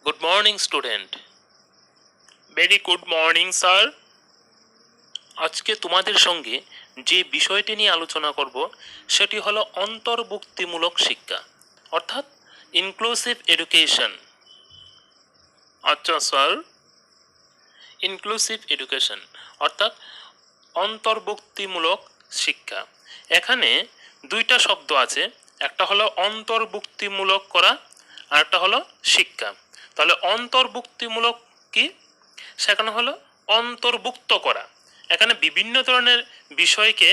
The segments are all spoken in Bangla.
Good morning, student. Very good morning, sir. আজকে তোমাদের সঙ্গে যে বিষয়টি নিয়ে আলোচনা করব সেটি হলো অন্তর্ভুক্তিমূলক শিক্ষা অর্থাৎ ইনক্লুসিভ এডুকেশন। আচ্ছা স্যার, ইনক্লুসিভ এডুকেশন অর্থাৎ অন্তর্ভুক্তিমূলক শিক্ষা। এখানে দুইটা শব্দ আছে, একটা হলো অন্তর্ভুক্তিমূলক করা আর একটা হলো শিক্ষা। তাহলে অন্তর্ভুক্তিমূলক কি? সেখানে হলো অন্তর্ভুক্ত করা। এখানে বিভিন্ন ধরনের বিষয়কে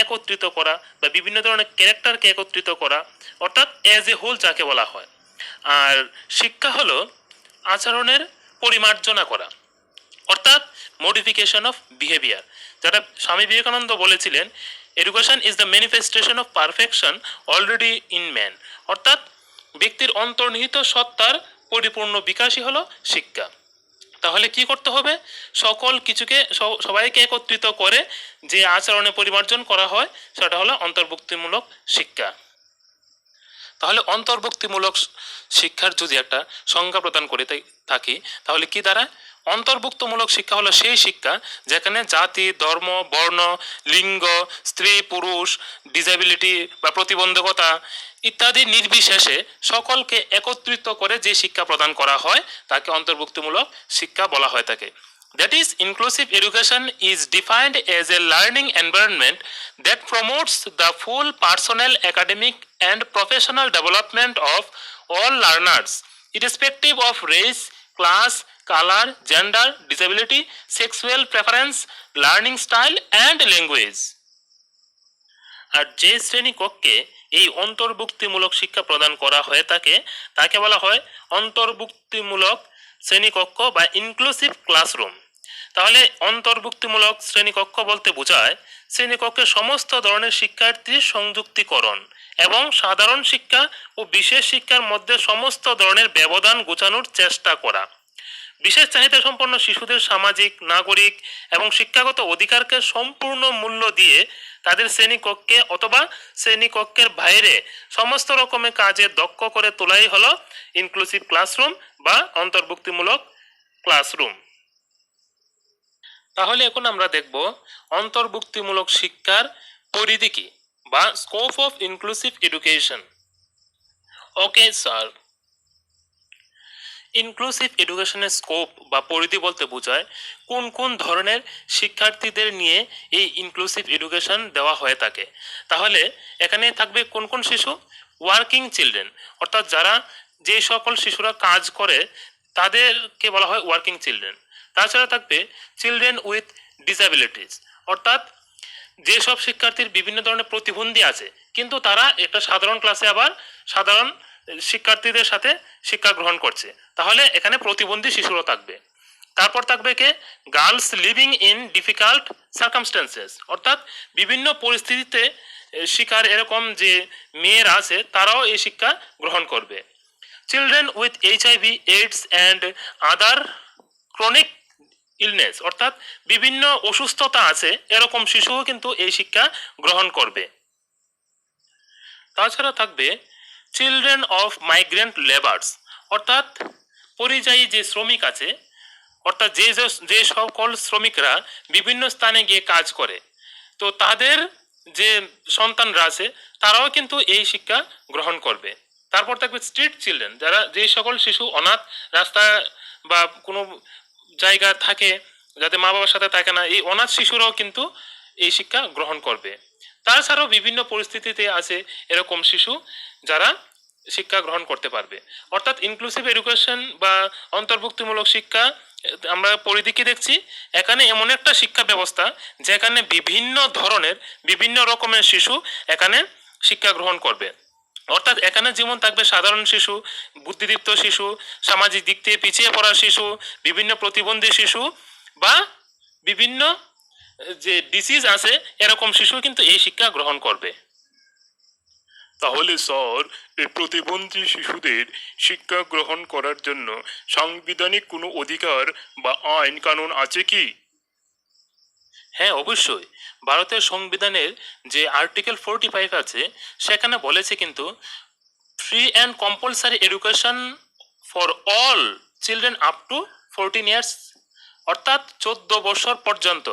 একত্রিত করা বা বিভিন্ন ধরনের ক্যারেক্টারকে একত্রিত করা অর্থাৎ অ্যাজ এ হোল যাকে বলা হয়। আর শিক্ষা হলো আচরণের পরিমার্জনা করা অর্থাৎ মডিফিকেশন অফ বিহেভিয়ার। যেটা স্বামী বিবেকানন্দ বলেছিলেন, education is the manifestation of perfection already in man, অর্থাৎ ব্যক্তির অন্তর্নিহিত সত্তার পরিপূর্ণ বিকাশই হলো শিক্ষা। তাহলে কি করতে হবে? সকল কিছুকে সবাইকে একত্রিত করে যে আচরণে পরিমার্জন করা হয় সেটা হলো অন্তর্ভুক্তিমূলক শিক্ষা। তাহলে অন্তর্ভুক্তিমূলক শিক্ষার যদি একটা সংজ্ঞা প্রদান করে থাকি তাহলে কি দাঁড়ায়? অন্তর্ভুক্তমূলক শিক্ষা হলো সেই শিক্ষা যেখানে জাতি, ধর্ম, বর্ণ, লিঙ্গ, স্ত্রী, পুরুষ, ডিসেবিলিটি বা প্রতিবন্ধকতা ইত্যাদি নির্বিশেষে সকলকে একত্রিত করে যে শিক্ষা প্রদান করা হয় তাকে অন্তর্ভুক্তিমূলক শিক্ষা বলা হয়ে থাকে। That is, inclusive education is defined as a learning environment that promotes the full personal, academic, and professional development of all learners, irrespective of race, class, color, gender, disability, sexual preference, learning style, and language. আর যে শ্রেণীকক্ষে এই অন্তর্ভুক্তিমূলক শিক্ষা প্রদান করা হয়ে থাকে তাকে বলা হয় অন্তর্ভুক্তিমূলক শ্রেণীকক্ষ বা ইনক্লুসিভ ক্লাসরুম। তাহলে অন্তর্ভুক্তিমূলক শ্রেণীকক্ষ বলতে বোঝায় শ্রেণীকক্ষে সমস্ত ধরনের শিক্ষার্থীর সংযুক্তিকরণ এবং সাধারণ শিক্ষা ও বিশেষ শিক্ষার মধ্যে সমস্ত ধরনের ব্যবধান ঘোচানোর চেষ্টা করা। বিশেষ চাহিদা সম্পন্ন শিশুদের সামাজিক, নাগরিক এবং শিক্ষাগত অধিকারকে সম্পূর্ণ মূল্য দিয়ে তাদের শ্রেণীকক্ষে অথবা শ্রেণীকক্ষের বাইরে সমস্ত রকমের কাজে দক্ষ করে তোলাই হলো ইনক্লুসিভ ক্লাসরুম বা অন্তর্ভুক্তিমূলক ক্লাসরুম। তাহলে এখন আমরা দেখব অন্তর্ভুক্তিমূলক শিক্ষার পরিধি কি বা scope of inclusive education. Okay sir, inclusive এডুকেশনের স্কোপ বা পরিধি বলতে বোঝায় কোন কোন ধরনের শিক্ষার্থীদের নিয়ে এই ইনক্লুসিভ এডুকেশন দেওয়া হয়ে থাকে। তাহলে এখানে থাকবে কোন কোন শিশু? ওয়ার্কিং চিলড্রেন, অর্থাৎ যারা যে সকল শিশুরা কাজ করে তাদেরকে বলা হয় ওয়ার্কিং চিলড্রেন। তাছাড়া থাকবে চিলড্রেন উইথ ডিসএবিলিটিস, অর্থাৎ যেসব শিক্ষার্থীর বিভিন্ন ধরনের প্রতিবন্ধী আছে কিন্তু তারা একটা সাধারণ ক্লাসে আবার সাধারণ শিক্ষার্থীদের সাথে শিক্ষা গ্রহণ করছে, তাহলে এখানে প্রতিবন্ধী শিশুরা থাকবে। তারপর থাকবে কে? Girls living in difficult circumstances, অর্থাৎ বিভিন্ন পরিস্থিতিতে শিকার এরকম যে মেয়েরা আছে তারাও এই শিক্ষা গ্রহণ করবে। Children with HIV, AIDS and other chronic illness, অর্থাৎ বিভিন্ন অসুস্থতা আছে এরকম শিশুও কিন্তু এই শিক্ষা গ্রহণ করবে। তাছাড়া থাকবে চিলড্রেন অফ মাইগ্রেন্ট লেবার্স, অর্থাৎ পরিযায়ী যে শ্রমিক আছে, অর্থাৎ যে সকল শ্রমিকরা বিভিন্ন স্থানে গিয়ে কাজ করে তো তাদের যে সন্তানরা আছে তারাও কিন্তু এই শিক্ষা গ্রহণ করবে। তারপর থাকবে স্ট্রিট চিলড্রেন, যারা যে সকল শিশু অনাথ রাস্তা বা কোনো জায়গা থাকে যাতে মা বাবার সাথে থাকে না, এই অনাথ শিশুরাও কিন্তু এই শিক্ষা গ্রহণ করবে। তাছাড়াও বিভিন্ন পরিস্থিতিতে আছে এরকম শিশু যারা শিক্ষা গ্রহণ করতে পারবে। অর্থাৎ ইনক্লুসিভ এডুকেশন বা অন্তর্ভুক্তিমূলক শিক্ষা আমরা পরিধি কি দেখছি? এখানে এমন একটা শিক্ষা ব্যবস্থা যেখানে বিভিন্ন ধরনের বিভিন্ন রকমের শিশু এখানে শিক্ষা গ্রহণ করবে। অর্থাৎ এখানে যেমন থাকবে সাধারণ শিশু, বুদ্ধিদীপ্ত শিশু, সামাজিক দিক থেকে পিছিয়ে পড়া শিশু, বিভিন্ন প্রতিবন্ধী শিশু বা বিভিন্ন যে ডিসিজ আছে এরকম শিশু কিন্তু এই শিক্ষা গ্রহণ করবে। তাহলে স্যার, এই প্রতিবন্ধী শিশুদের শিক্ষা গ্রহণ করার জন্য সাংবিধানিক কোনো অধিকার বা আইন কানুন আছে কি? হ্যাঁ, অবশ্যই। ভারতের সংবিধানের যে আর্টিকেল 45 আছে সেখানে বলেছে কিন্তু free and compulsory education for all children up to 14 years, অর্থাৎ 14 বছর পর্যন্ত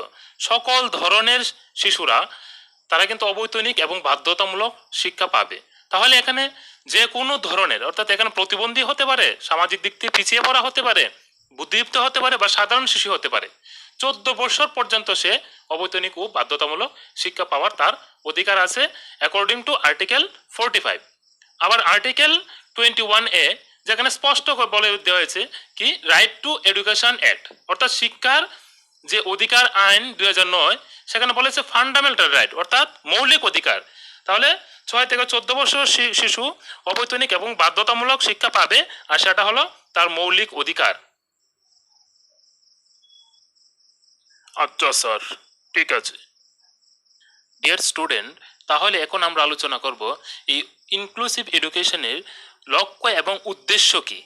সকল ধরনের শিশুরা তারা কিন্তু অবৈতনিক এবং বাধ্যতামূলক শিক্ষা পাবে। তাহলে এখানে যে কোনো ধরনের, অর্থাৎ এখানে প্রতিবন্ধী হতে পারে, সামাজিক দিক থেকে পিছিয়ে পড়া হতে পারে, বুদ্ধিদীপ্ত হতে পারে বা সাধারণ শিশু হতে পারে, 14 বছর পর্যন্ত সে অবৈতনিক ও বাধ্যতামূলক শিক্ষা পাওয়ার তার অধিকার আছে অ্যাকর্ডিং টু আর্টিকেল 45। আবার আর্টিকেল 21A যেখানে স্পষ্ট করে বলে দেওয়া হয়েছে কি, রাইট টু এডুকেশন অ্যাক্ট, অর্থাৎ শিক্ষার যে অধিকার আইন 2009, সেখানে বলেছে ফান্ডামেন্টাল রাইট, অর্থাৎ মৌলিক অধিকার। তাহলে 6 থেকে 14 বছর শিশু অবৈতনিক এবং বাধ্যতামূলক শিক্ষা পাবে, আর সেটা হলো তার মৌলিক অধিকার। আচ্ছা স্যার, ঠিক আছে। ডিয়ার স্টুডেন্ট, তাহলে এখন আমরা আলোচনা করব এই ইনক্লুসিভ এডুকেশনের লক্ষ্য এবং উদ্দেশ্য কি,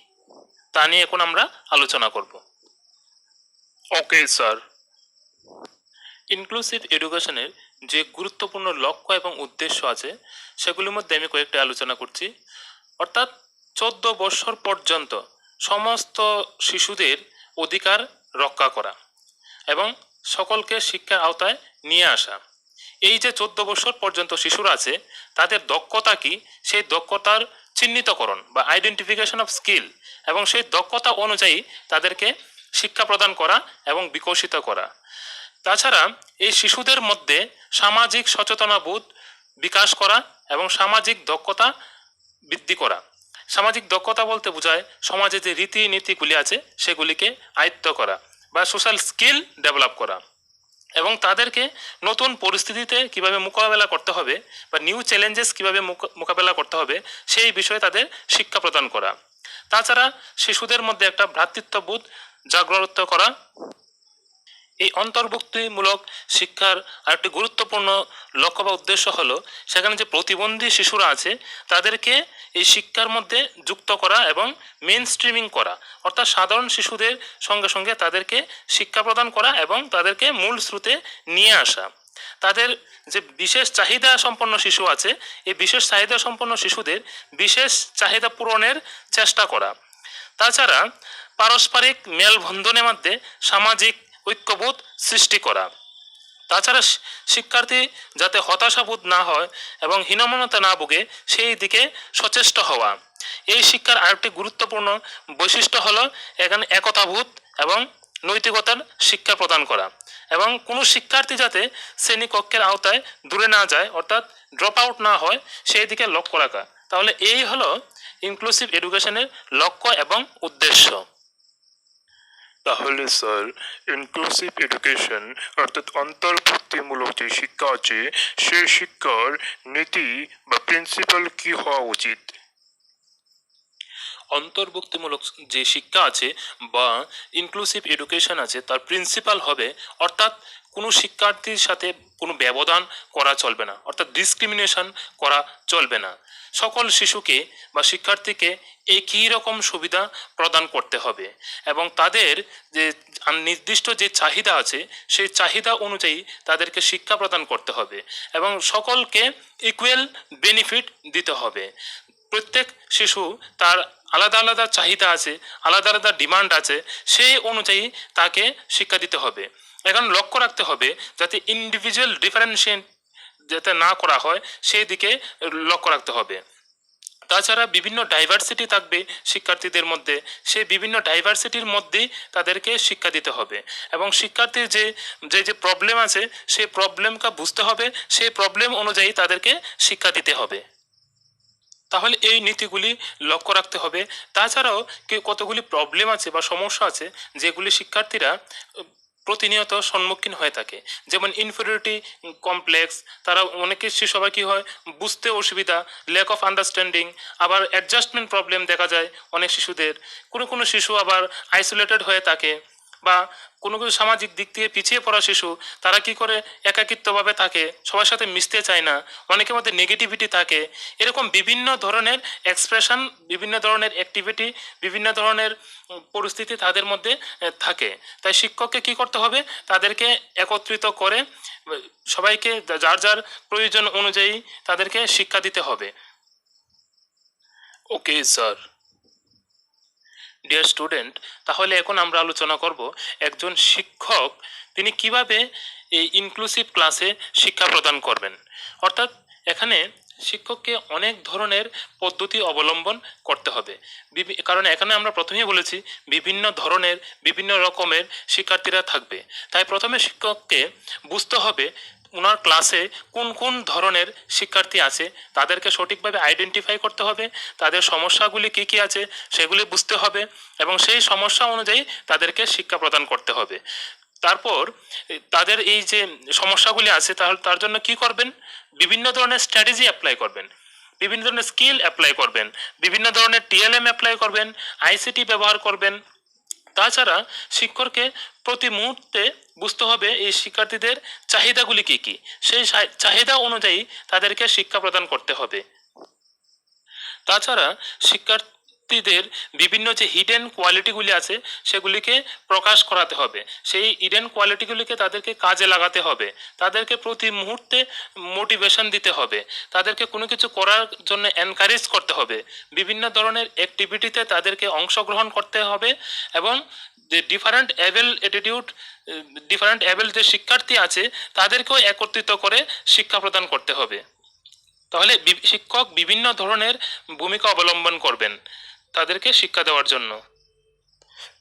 তা নিয়ে এখন আমরা আলোচনা করব। Okay sir. ইনক্লুসিভ এডুকেশনের যে গুরুত্বপূর্ণ লক্ষ্য এবং উদ্দেশ্য আছে সেগুলির মধ্যে আমি কয়েকটা আলোচনা করছি। অর্থাৎ 14 বছর পর্যন্ত সমস্ত শিশুদের অধিকার রক্ষা করা এবং সকলকে শিক্ষার আওতায় নিয়ে আসা। এই যে 14 বছর পর্যন্ত শিশুরা আছে তাদের দক্ষতা কি, সেই দক্ষতার চিহ্নিতকরণ বা আইডেন্টিফিকেশন অফ স্কিল, এবং সেই দক্ষতা অনুযায়ী তাদেরকে শিক্ষা প্রদান করা এবং বিকশিত করা। তাছাড়া এই শিশুদের মধ্যে সামাজিক সচেতনতাবোধ বিকাশ করা এবং সামাজিক দক্ষতা বৃদ্ধি করা। সামাজিক দক্ষতা বলতে বোঝায় সমাজে যে রীতিনীতিগুলি আছে সেগুলিকে আয়ত্ত করা বা সোশ্যাল স্কিল ডেভেলপ করা, এবং তাদেরকে নতুন পরিস্থিতিতে কিভাবে মোকাবেলা করতে হবে বা নিউ চ্যালেঞ্জেস কিভাবে মোকাবেলা করতে হবে সেই বিষয়ে তাদের শিক্ষা প্রদান করা। তাছাড়া শিশুদের মধ্যে একটা ভ্রাতৃত্ববোধ জাগ্রত করা। এই অন্তর্ভুক্তিমূলক শিক্ষার আরেকটি গুরুত্বপূর্ণ লক্ষ্য বা উদ্দেশ্য হলো সেখানে যে প্রতিবন্ধী শিশুরা আছে তাদেরকে এই শিক্ষার মধ্যে যুক্ত করা এবং মেন স্ট্রিমিং করা, অর্থাৎ সাধারণ শিশুদের সঙ্গে সঙ্গে তাদেরকে শিক্ষা প্রদান করা এবং তাদেরকে মূল স্রোতে নিয়ে আসা। তাদের যে বিশেষ চাহিদা সম্পন্ন শিশু আছে এই বিশেষ চাহিদা সম্পন্ন শিশুদের বিশেষ চাহিদা পূরণের চেষ্টা করা। তাছাড়া পারস্পরিক মেলবন্ধনের মধ্যে সামাজিক ঐক্যবোধ সৃষ্টি করা। তাছাড়া শিক্ষার্থী যাতে হতাশাবোধ না হয় এবং হীনমন্যতা না ভোগে সেই দিকে সচেষ্ট হওয়া। এই শিক্ষার আরেকটি গুরুত্বপূর্ণ বৈশিষ্ট্য হলো এখানে একতাবোধ এবং নৈতিকতার শিক্ষা প্রদান করা, এবং কোনো শিক্ষার্থী যাতে শ্রেণীকক্ষের আওতায় দূরে না যায়, অর্থাৎ ড্রপ আউট না হয় সেই দিকে লক্ষ্য রাখা। তাহলে এই হলো ইনক্লুসিভ এডুকেশনের লক্ষ্য এবং উদ্দেশ্য। তাহলে স্যার, ইনক্লুসিভ এডুকেশন অর্থাৎ অন্তর্ভুক্তিমূলক যে শিক্ষা আছে সেই শিক্ষার নীতি বা প্রিন্সিপাল কি হওয়া উচিত? অন্তর্ভুক্তিমূলক যে শিক্ষা আছে বা ইনক্লুসিভ এডুকেশন আছে তার প্রিন্সিপাল হবে, অর্থাৎ কোনো শিক্ষার্থীর সাথে কোনো ব্যবধান করা চলবে না, অর্থাৎ ডিসক্রিমিনেশন করা চলবে না। সকল শিশুকে বা শিক্ষার্থীকে একই রকম সুবিধা প্রদান করতে হবে এবং তাদের যে নির্দিষ্ট যে চাহিদা আছে সেই চাহিদা অনুযায়ী তাদেরকে শিক্ষা প্রদান করতে হবে এবং সকলকে ইকুয়াল বেনিফিট দিতে হবে। প্রত্যেক শিশু তার আলাদা আলাদা চাহিদা আছে, আলাদা আলাদা ডিমান্ড আছে, সেই অনুযায়ী তাকে শিক্ষা দিতে হবে। এখন লক্ষ্য রাখতে হবে যাতে ইন্ডিভিজুয়াল ডিফারেন্সিয়েট যাতে না করা হয় সেই দিকে লক্ষ্য রাখতে হবে। তাছাড়া বিভিন্ন ডাইভার্সিটি থাকবে শিক্ষার্থীদের মধ্যে, সেই বিভিন্ন ডাইভার্সিটির মধ্যেই তাদেরকে শিক্ষা দিতে হবে এবং শিক্ষার্থীর যে যে যে প্রবলেম আছে সেই প্রবলেমকে বুঝতে হবে, সেই প্রবলেম অনুযায়ী তাদেরকে শিক্ষা দিতে হবে। তাহলে এই নীতিগুলি লক্ষ্য রাখতে হবে। তাছাড়াও কতগুলি প্রবলেম আছে বা সমস্যা আছে যেগুলি শিক্ষার্থীরা প্রতিনিয়ত সম্মুখীন হয়ে থাকে, যেমন ইনফেরিয়রিটি কমপ্লেক্স। তারা অনেকে সবাই কী হয়, বুঝতে অসুবিধা, ল্যাক অফ আন্ডারস্ট্যান্ডিং, আবার অ্যাডজাস্টমেন্ট প্রবলেম দেখা যায় অনেক শিশুদের। কোনো কোনো শিশু আবার আইসোলেটেড হয়ে থাকে, বা কোনো কোনো সামাজিক দিক থেকে পিছিয়ে পড়া শিশু তারা কি করে একাকিত্বভাবে থাকে, সবার সাথে মিশতে চায় না, অনেকের মধ্যে নেগেটিভিটি থাকে। এরকম বিভিন্ন ধরনের এক্সপ্রেশন, বিভিন্ন ধরনের অ্যাক্টিভিটি, বিভিন্ন ধরনের পরিস্থিতি তাদের মধ্যে থাকে। তাই শিক্ষককে কি করতে হবে, তাদেরকে একত্রিত করে সবাইকে যার যার প্রয়োজন অনুযায়ী তাদেরকে শিক্ষা দিতে হবে। Okay sir. ডিয়ার স্টুডেন্ট, তাহলে এখন আমরা আলোচনা করব একজন শিক্ষক তিনি কিভাবে এই ইনক্লুসিভ ক্লাসে শিক্ষা প্রদান করবেন। অর্থাৎ এখানে শিক্ষককে অনেক ধরনের পদ্ধতি অবলম্বন করতে হবে, কারণ এখানে আমরা প্রথমেই বলেছি বিভিন্ন ধরনের বিভিন্ন রকমের শিক্ষার্থীরা থাকবে। তাই প্রথমে শিক্ষককে বুঝতে হবে ওনার ক্লাসে কোন কোন ধরনের শিক্ষার্থী আছে, তাদেরকে সঠিকভাবে আইডেন্টিফাই করতে হবে, তাদের সমস্যাগুলি কী কী আছে সেগুলি বুঝতে হবে এবং সেই সমস্যা অনুযায়ী তাদেরকে শিক্ষা প্রদান করতে হবে। তারপর তাদের এই যে সমস্যাগুলি আছে তার জন্য কি করবেন, বিভিন্ন ধরনের স্ট্র্যাটেজি অ্যাপ্লাই করবেন, বিভিন্ন ধরনের স্কিল অ্যাপ্লাই করবেন, বিভিন্ন ধরনের টিএলএম অ্যাপ্লাই করবেন, আইসিটি ব্যবহার করবেন। তাছাড়া শিক্ষককে প্রতি মুহূর্তে বুঝতে হবে এই শিক্ষার্থীদের চাহিদাগুলি কী কী, সেই চাহিদা অনুযায়ী তাদেরকে শিক্ষা প্রদান করতে হবে। তাছাড়া শিক্ষার্থীদের বিভিন্ন যে হিডেন কোয়ালিটিগুলি আছে সেগুলিকে প্রকাশ করাতে হবে, সেই হিডেন কোয়ালিটিগুলিকে তাদেরকে কাজে লাগাতে হবে, তাদেরকে প্রতি মুহূর্তে মোটিভেশন দিতে হবে, তাদেরকে কোনো কিছু করার জন্য এনকারেজ করতে হবে, বিভিন্ন ধরনের অ্যাক্টিভিটিতে তাদেরকে অংশগ্রহণ করতে হবে এবং যে ডিফারেন্ট অ্যাবেল যে শিক্ষার্থী আছে তাদেরকেও একত্রিত করে শিক্ষা প্রদান করতে হবে। তাহলে শিক্ষক বিভিন্ন ধরনের ভূমিকা অবলম্বন করবেন তাদেরকে শিক্ষা দেওয়ার জন্য।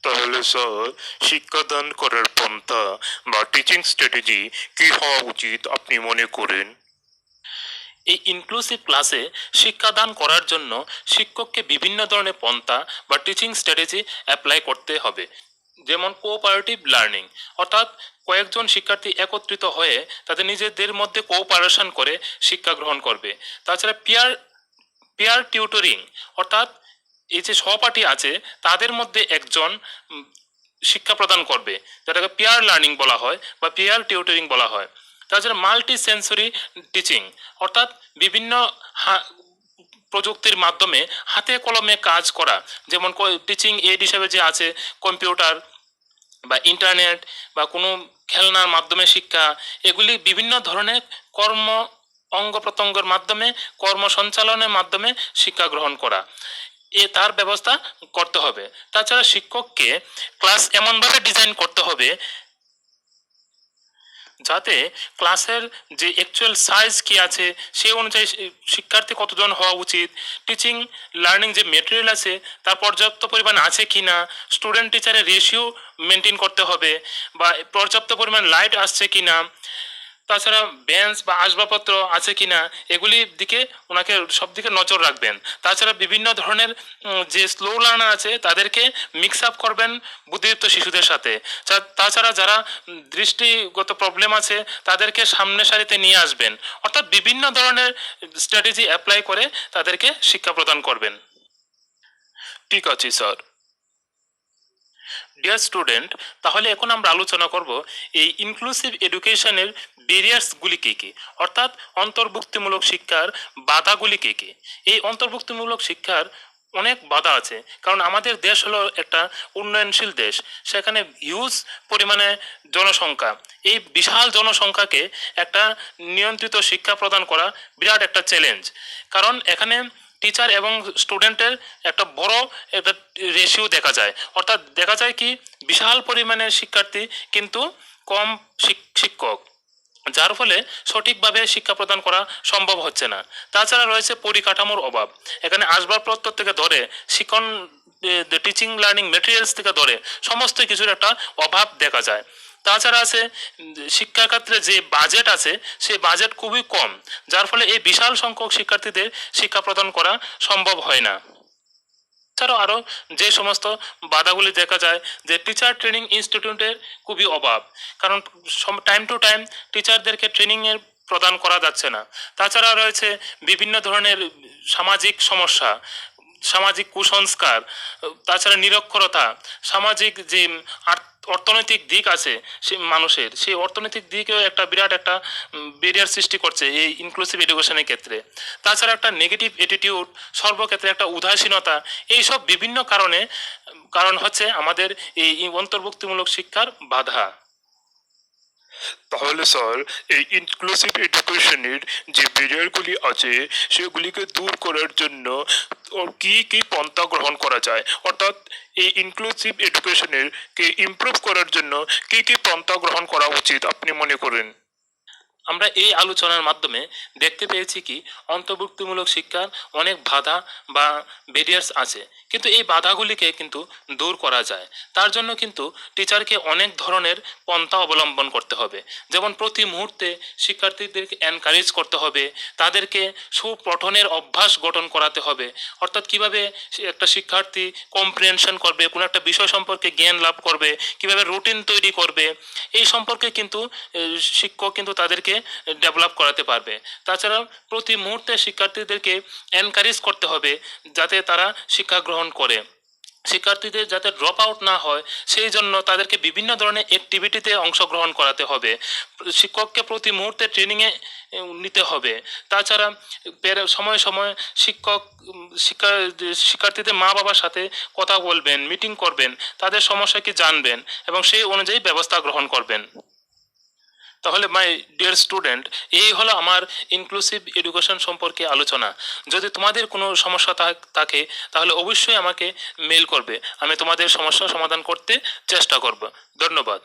তাহলে স্যার, শিক্ষাদান করার পন্থা বা টিচিং স্ট্র্যাটেজি কি হওয়া উচিত আপনি মনে করেন? এই ইনক্লুসিভ ক্লাসে শিক্ষাদান করার জন্য শিক্ষককে বিভিন্ন ধরনের পন্থা বা টিচিং স্ট্র্যাটেজি অ্যাপ্লাই করতে হবে। যেমন কোঅপারেটিভ লার্নিং, অর্থাৎ কয়েকজন শিক্ষার্থী একত্রিত হয়ে তাদের নিজেদের মধ্যে কোঅপারেশন করে শিক্ষা গ্রহণ করবে। তাছাড়া পিয়ার টিউটরিং, অর্থাৎ এই যে সহপাঠী আছে তাদের মধ্যে একজন শিক্ষা প্রদান করবে, যেটাকে পিয়ার লার্নিং বলা হয় বা পিয়ার টিউটরিং বলা হয়। তাছাড়া মাল্টি সেন্সরি টিচিং, অর্থাৎ বিভিন্ন প্রযুক্তির মাধ্যমে হাতে কলমে কাজ করা, যেমন টিচিং এড হিসেবে যে আছে কম্পিউটার বা ইন্টারনেট বা কোনো খেলনার মাধ্যমে শিক্ষা, এগুলি বিভিন্ন ধরনের অঙ্গ প্রত্যঙ্গের মাধ্যমে কর্ম সঞ্চালনের মাধ্যমে শিক্ষা গ্রহণ করা, তার ব্যবস্থা করতে হবে। তাছাড়া শিক্ষককে ক্লাস এমনভাবে ডিজাইন করতে হবে যাতে ক্লাসের যে অ্যাকচুয়াল সাইজ কি আছে সেই অনুযায়ী শিক্ষার্থী কতজন হওয়া উচিত, টিচিং লার্নিং যে মেটেরিয়াল আছে তার পর্যাপ্ত পরিমাণ আছে কি না, স্টুডেন্ট টিচারের রেশিও মেনটেন করতে হবে বা পর্যাপ্ত পরিমাণ লাইট আসছে কি না, তাছাড়া বেঞ্চ বা আসবাবপত্র আছে কি না, এগুলির দিকে ওনাকে সব দিকে নজর রাখবেন। তাছাড়া বিভিন্ন ধরনের যে স্লো লার্নার আছে তাদেরকে মিক্স আপ করবেন বুদ্ধিদীপ্ত শিশুদের সাথে। তাছাড়া যারা দৃষ্টিগত প্রবলেম আছে তাদেরকে সামনে সারিতে নিয়ে আসবেন, অর্থাৎ বিভিন্ন ধরনের স্ট্র্যাটেজি অ্যাপ্লাই করে তাদেরকে শিক্ষা প্রদান করবেন। ঠিক আছে স্যার। ডিয়ার স্টুডেন্ট, তাহলে এখন আমরা আলোচনা করব এই ইনক্লুসিভ এডুকেশনের ব্যারিয়ার্সগুলি কী কী, অর্থাৎ অন্তর্ভুক্তিমূলক শিক্ষার বাধাগুলি কী কী। এই অন্তর্ভুক্তিমূলক শিক্ষার অনেক বাধা আছে, কারণ আমাদের দেশ হলো একটা উন্নয়নশীল দেশ, সেখানে হিউজ পরিমাণে জনসংখ্যা, এই বিশাল জনসংখ্যাকে একটা নিয়ন্ত্রিত শিক্ষা প্রদান করা বিরাট একটা চ্যালেঞ্জ। কারণ এখানে টিচার এবং স্টুডেন্টের একটা বড় একটা রেশিও দেখা যায়, অর্থাৎ দেখা যায় কি বিশাল পরিমাণের শিক্ষার্থী কিন্তু কম শিক্ষক, যার ফলে সঠিকভাবে শিক্ষা প্রদান করা সম্ভব হচ্ছে না। তাছাড়া রয়েছে পরিকাঠামোর অভাব, এখানে আসবাবপত্র থেকে ধরে শিক্ষণ টিচিং লার্নিং মেটেরিয়ালস থেকে ধরে সমস্ত কিছুর একটা অভাব দেখা যায়। তাছাড়া আছে শিক্ষাক্ষেত্রে যে বাজেট আছে সেই বাজেট খুবই কম, যার ফলে এই বিশাল সংখ্যক শিক্ষার্থীদের শিক্ষা প্রদান করা সম্ভব হয় না। এছাড়াও আরও যে সমস্ত বাধাগুলি দেখা যায় যে টিচার ট্রেনিং ইনস্টিটিউটের খুবই অভাব, কারণ টাইম টু টাইম টিচারদেরকে ট্রেনিংয়ের প্রদান করা যাচ্ছে না। তাছাড়া রয়েছে বিভিন্ন ধরনের সামাজিক সমস্যা, সামাজিক কুসংস্কার, তাছাড়া নিরক্ষরতা, সামাজিক যে অর্থনৈতিক দিক আছে সে মানুষের, সেই অর্থনৈতিক দিকেও একটা বিরাট একটা ব্যারিয়ার সৃষ্টি করছে এই ইনক্লুসিভ এডুকেশনের ক্ষেত্রে। তাছাড়া একটা নেগেটিভ অ্যাটিটিউড, সর্বক্ষেত্রে একটা উদাসীনতা, এইসব বিভিন্ন কারণ হচ্ছে আমাদের এই অন্তর্ভুক্তিমূলক শিক্ষার বাধা। তাহলে স্যার এই ইনক্লুসিভ এডুকেশনের যে ব্যারিয়ারগুলি আছে সেগুলিকে দূর করার জন্য কি কি পন্থা গ্রহণ করা যায়, অর্থাৎ এই ইনক্লুসিভ এডুকেশনের কে ইমপ্রুভ করার জন্য কি কি পন্থা গ্রহণ করা উচিত আপনি মনে করেন? আমরা এই আলোচনার মাধ্যমে দেখতে পেয়েছি কি অন্তর্ভুক্তিমূলক শিক্ষার অনেক বাধা বা ব্যারিয়ার্স আছে, কিন্তু এই বাধাগুলিকে কিন্তু দূর করা যায়। তার জন্য কিন্তু টিচারকে অনেক ধরনের পন্থা অবলম্বন করতে হবে। যেমন প্রতি মুহূর্তে শিক্ষার্থীদেরকে এনকারেজ করতে হবে, তাদেরকে সুপঠনের অভ্যাস গঠন করাতে হবে। অর্থাৎ কিভাবে একটা শিক্ষার্থী কম্প্রিহেনশন করবে, কোনো একটা বিষয় সম্পর্কে জ্ঞান লাভ করবে, কিভাবে রুটিন তৈরি করবে, এই সম্পর্কে কিন্তু শিক্ষক কিন্তু তাদেরকে ডেভেলপ করাতে পারবে। তাছাড়া প্রতি মুহূর্তে শিক্ষার্থীদেরকে এনকারেজ করতে হবে যাতে তারা শিক্ষা গ্রহণ করে। শিক্ষার্থীদের যাতে ড্রপ আউট না হয় সেই জন্য তাদেরকে বিভিন্ন ধরনের অ্যাক্টিভিটিতে অংশগ্রহণ করাতে হবে। শিক্ষককে প্রতি মুহূর্তে ট্রেনিংয়ে নিতে হবে। তাছাড়া সময় সময় শিক্ষক শিক্ষার্থীদের মা বাবার সাথে কথা বলবেন, মিটিং করবেন, তাদের সমস্যা কি জানবেন এবং সেই অনুযায়ী ব্যবস্থা গ্রহণ করবেন। তাহলে মাই ডিয়ার স্টুডেন্ট, এই হলো আমার ইনক্লুসিভ এডুকেশন সম্পর্কে আলোচনা। যদি তোমাদের কোনো সমস্যা থাকে তাহলে অবশ্যই আমাকে মেল করবে, আমি তোমাদের সমস্যা সমাধান করতে চেষ্টা করব। ধন্যবাদ।